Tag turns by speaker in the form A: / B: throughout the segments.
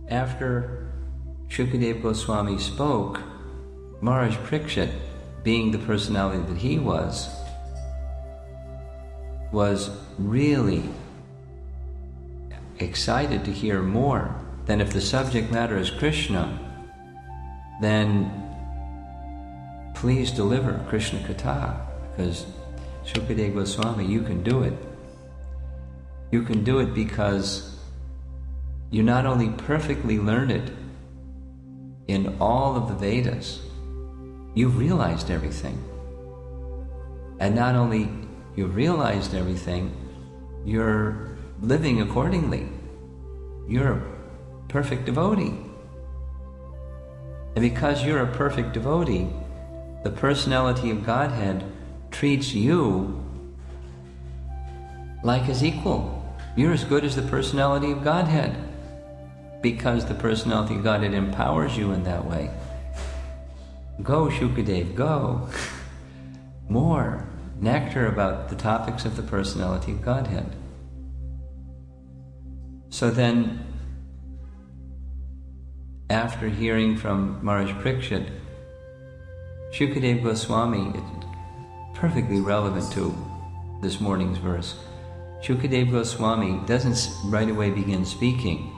A: after Shukadeva Goswami spoke, Maharaj Parikshit, being the personality that he was really excited to hear more. Then if the subject matter is Krishna, then please deliver Krishna Katha, because Shukadeva Goswami, you can do it. You can do it because you not only perfectly learned in all of the Vedas, you've realized everything. And not only you've realized everything, you're living accordingly. You're a perfect devotee. And because you're a perfect devotee, the personality of Godhead treats you like his equal. You're as good as the personality of Godhead, because the personality of Godhead empowers you in that way. Go, Shukadev, go. More nectar about the topics of the personality of Godhead. So then, after hearing from Maharaj Parikshit, Shukadeva Goswami, it's perfectly relevant to this morning's verse. Shukadeva Goswami doesn't right away begin speaking.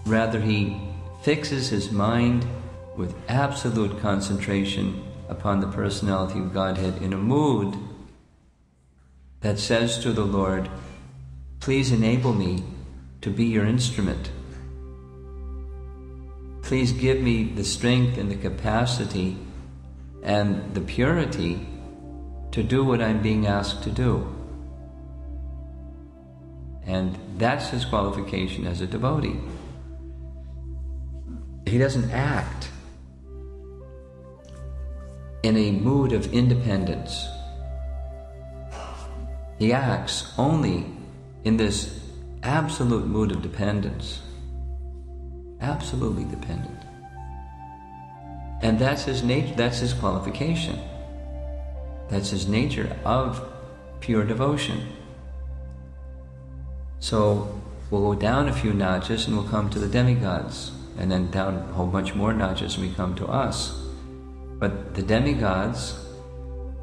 A: Rather, he fixes his mind with absolute concentration upon the personality of Godhead in a mood that says to the Lord, please enable me to be your instrument. Please give me the strength and the capacity and the purity to do what I'm being asked to do. And that's his qualification as a devotee. He doesn't act in a mood of independence. He acts only in this absolute mood of dependence. Absolutely dependent. And that's his nature, that's his qualification. That's his nature of pure devotion. So we'll go down a few notches and we'll come to the demigods, and then down a whole bunch more notches and we come to us. But the demigods,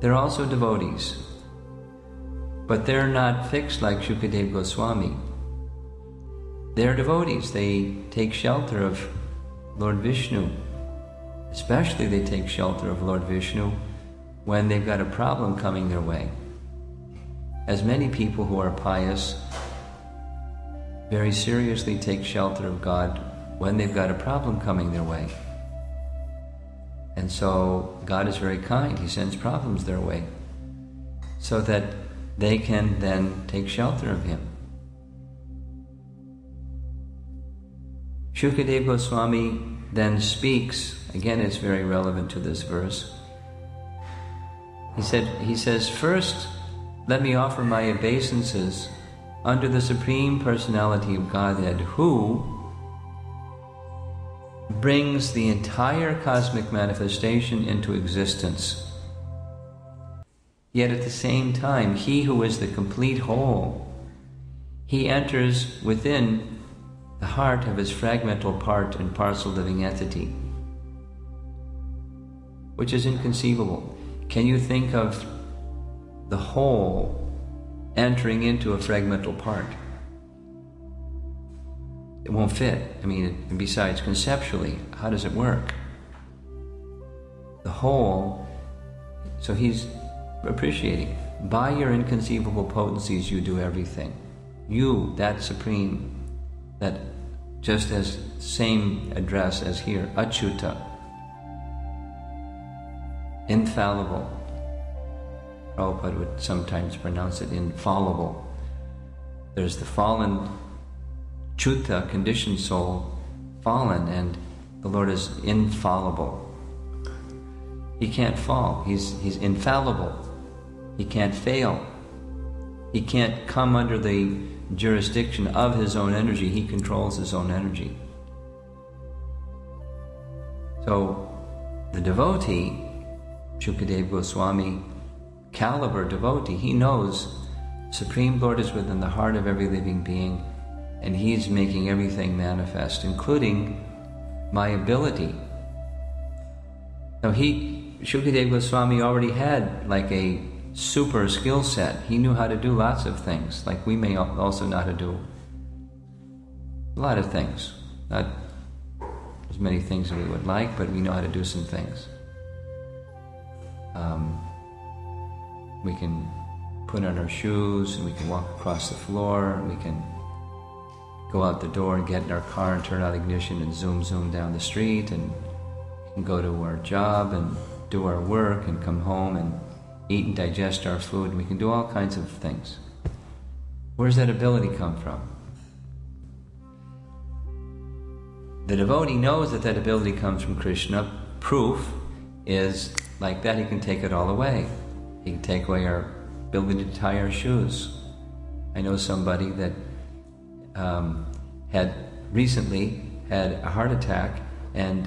A: they're also devotees. But they're not fixed like Shukadeva Goswami. They're devotees. They take shelter of Lord Vishnu. Especially they take shelter of Lord Vishnu when they've got a problem coming their way. As many people who are pious very seriously take shelter of God when they've got a problem coming their way. And so God is very kind. He sends problems their way so that they can then take shelter of Him. Shukadeva Goswami then speaks, again it's very relevant to this verse. He says, first, let me offer my obeisances under the Supreme Personality of Godhead, who brings the entire cosmic manifestation into existence. Yet at the same time, He who is the complete whole, He enters within the heart of His fragmental part and parcel living entity, which is inconceivable. Can you think of the whole entering into a fragmental part? It won't fit. I mean, and besides, conceptually, how does it work? The whole, so He's appreciating, by your inconceivable potencies you do everything. You, that supreme, that just as same address as here, Achyuta, infallible. Prabhupada would sometimes pronounce it infallible. There's the fallen Chuta, conditioned soul, fallen, and the Lord is infallible. He can't fall. He's infallible. He can't fail. He can't come under the jurisdiction of His own energy. He controls His own energy. So the devotee, Shukadeva Goswami, caliber devotee, he knows Supreme Lord is within the heart of every living being, and He's making everything manifest, including my ability. Now Shukadeva Goswami already had like a super skill set. He knew how to do lots of things, like we may also know how to do a lot of things. Not as many things as we would like, but we know how to do some things. We can put on our shoes, and we can walk across the floor, and we can go out the door and get in our car and turn on ignition and zoom down the street, and we can go to our job and do our work and come home and eat and digest our food, and we can do all kinds of things. Where's that ability come from? The devotee knows that ability comes from Krishna. Proof is like that he can take it all away. He can take away our ability to tie our shoes. I know somebody that had recently had a heart attack, and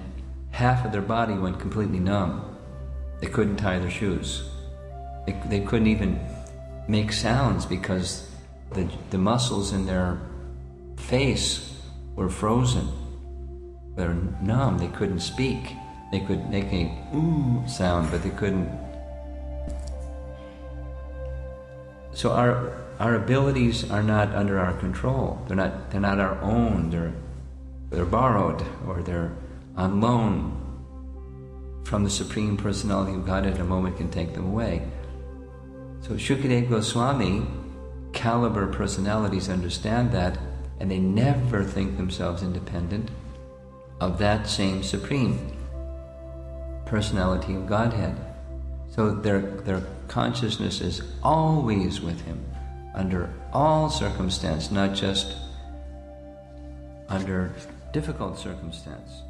A: half of their body went completely numb. They couldn't tie their shoes. They couldn't even make sounds because the muscles in their face were frozen. They're numb. They couldn't speak. They could make a ooh sound, but they couldn't. So our abilities are not under our control. They're not our own. They're borrowed, or they're on loan from the Supreme Personality of Godhead. A moment can take them away. So Shukadeva Goswami, caliber personalities understand that, and they never think themselves independent of that same Supreme Personality of Godhead. So their consciousness is always with Him, under all circumstance, not just under difficult circumstance.